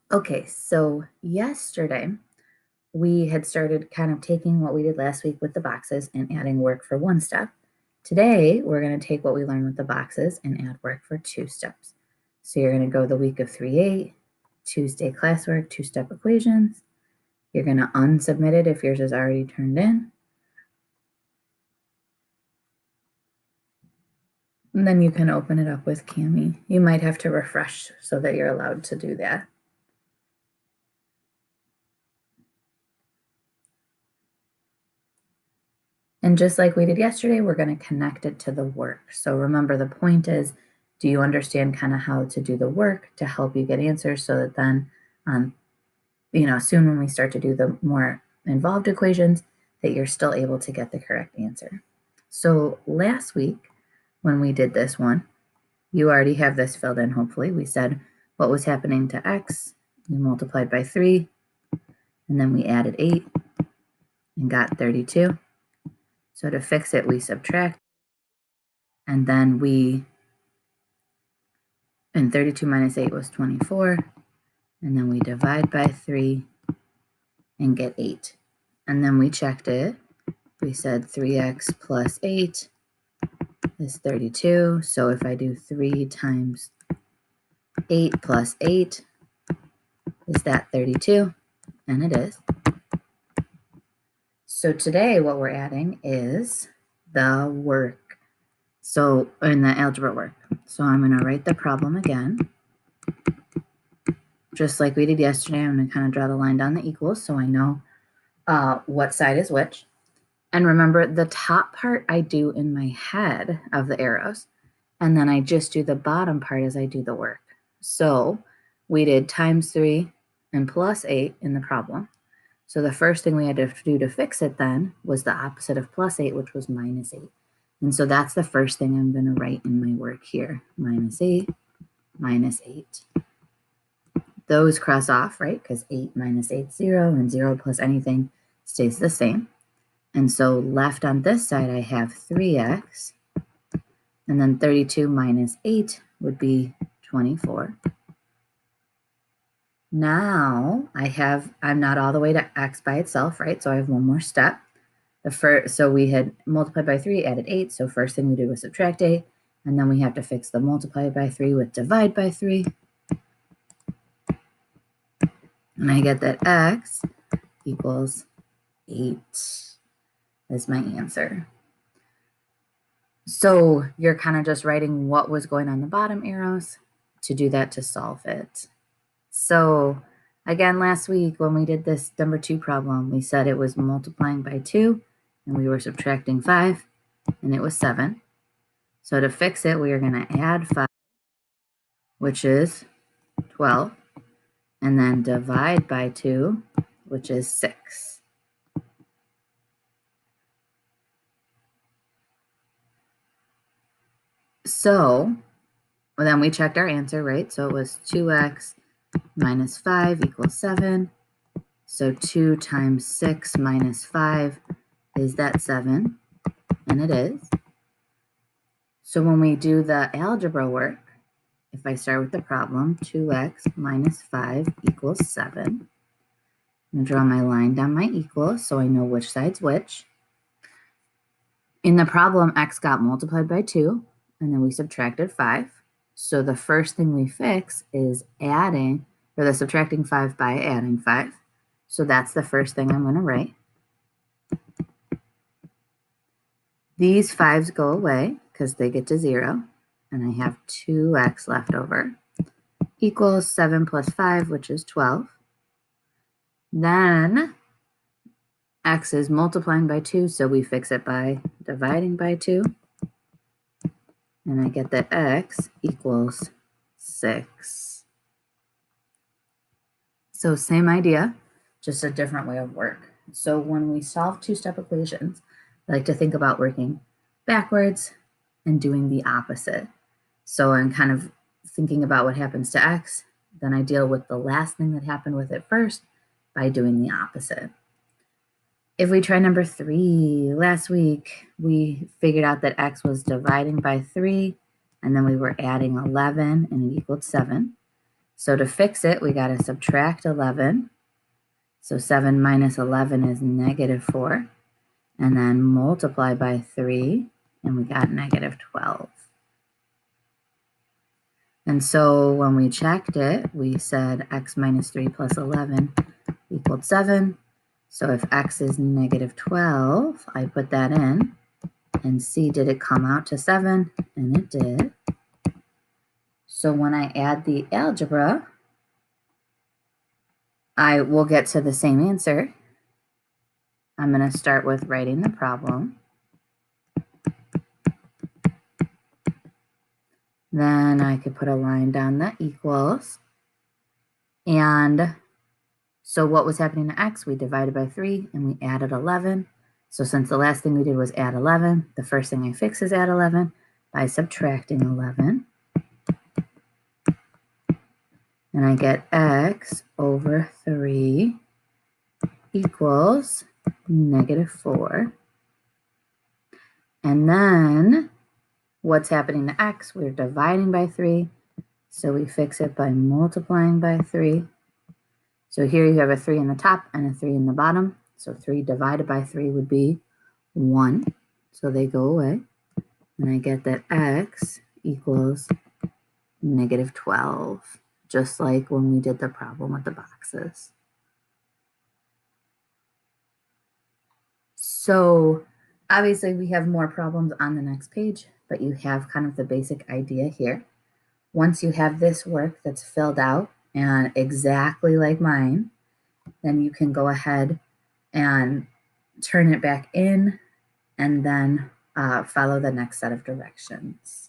Okay, so yesterday we had started kind of taking what we did last week with the boxes and adding work for one step. Today, we're going to take what we learned with the boxes and add work for two steps. So you're going to go the week of 3-8, Tuesday classwork, two-step equations. You're going to unsubmit it if yours is already turned in. And then you can open it up with Cami. You might have to refresh so that you're allowed to do that. And just like we did yesterday, we're going to connect it to the work. So remember, the point is, do you understand kind of how to do the work to help you get answers so that then, soon when we start to do the more involved equations, that you're still able to get the correct answer. So last week, when we did this one, you already have this filled in, hopefully. We said what was happening to x, we multiplied by 3, and then we added 8 and got 32. So to fix it, we subtract, and then and 32 minus 8 was 24, and then we divide by 3 and get 8. And then we checked it. We said 3x plus 8 is 32. So if I do 3 times 8 plus 8, is that 32? And it is. So today what we're adding is the work. So in the algebra work. So I'm going to write the problem again. Just like we did yesterday, I'm going to kind of draw the line down the equals so I know what side is which. And remember, the top part I do in my head of the arrows, and then I just do the bottom part as I do the work. So we did times 3 and plus 8 in the problem. So the first thing we had to do to fix it then was the opposite of plus 8, which was minus 8. And so that's the first thing I'm going to write in my work here. Minus 8, minus 8. Those cross off, right? Because 8 minus 8 is 0, and 0 plus anything stays the same. And so left on this side, I have 3x, and then 32 minus 8 would be 24. Now I'm not all the way to x by itself, right? So I have one more step. So we had multiplied by 3, added 8. So first thing we did was subtract 8, and then we have to fix the multiply by 3 with divide by 3. And I get that x equals 8 is my answer. So you're kind of just writing what was going on the bottom arrows to do that to solve it. So again, last week when we did this number 2 problem, we said it was multiplying by 2 and we were subtracting 5 and it was 7. So to fix it, we are going to add 5, which is 12, and then divide by 2, which is 6. So then we checked our answer, right? So it was 2x minus 5 equals 7. So 2 times 6 minus 5, is that 7? And it is. So when we do the algebra work, if I start with the problem, 2x minus 5 equals 7. I'm going to draw my line down my equal so I know which side's which. In the problem, x got multiplied by 2, and then we subtracted 5. So the first thing we fix is subtracting 5 by adding 5. So that's the first thing I'm going to write. These 5s go away because they get to 0, and I have 2x left over, equals 7 plus 5, which is 12. Then x is multiplying by 2, so we fix it by dividing by 2. And I get that x equals 6. So same idea, just a different way of work. So when we solve two-step equations, I like to think about working backwards and doing the opposite. So I'm kind of thinking about what happens to x, then I deal with the last thing that happened with it first by doing the opposite. If we try number 3, last week we figured out that x was dividing by 3, and then we were adding 11, and it equaled 7. So to fix it, we got to subtract 11. So 7 minus 11 is negative 4. And then multiply by 3, and we got negative 12. And so when we checked it, we said x minus 3 plus 11 equaled 7. So if x is negative 12, I put that in and see, did it come out to 7? And it did. So when I add the algebra, I will get to the same answer. I'm going to start with writing the problem. Then I could put a line down that equals. And so what was happening to x? We divided by 3 and we added 11. So since the last thing we did was add 11, the first thing I fix is add 11 by subtracting 11. And I get x over 3 equals negative 4. And then what's happening to x? We're dividing by 3. So we fix it by multiplying by 3. So here you have a 3 in the top and a 3 in the bottom. So 3 divided by 3 would be 1. So they go away. And I get that x equals negative 12, just like when we did the problem with the boxes. So obviously we have more problems on the next page, but you have kind of the basic idea here. Once you have this work that's filled out and exactly like mine, then you can go ahead and turn it back in and then follow the next set of directions.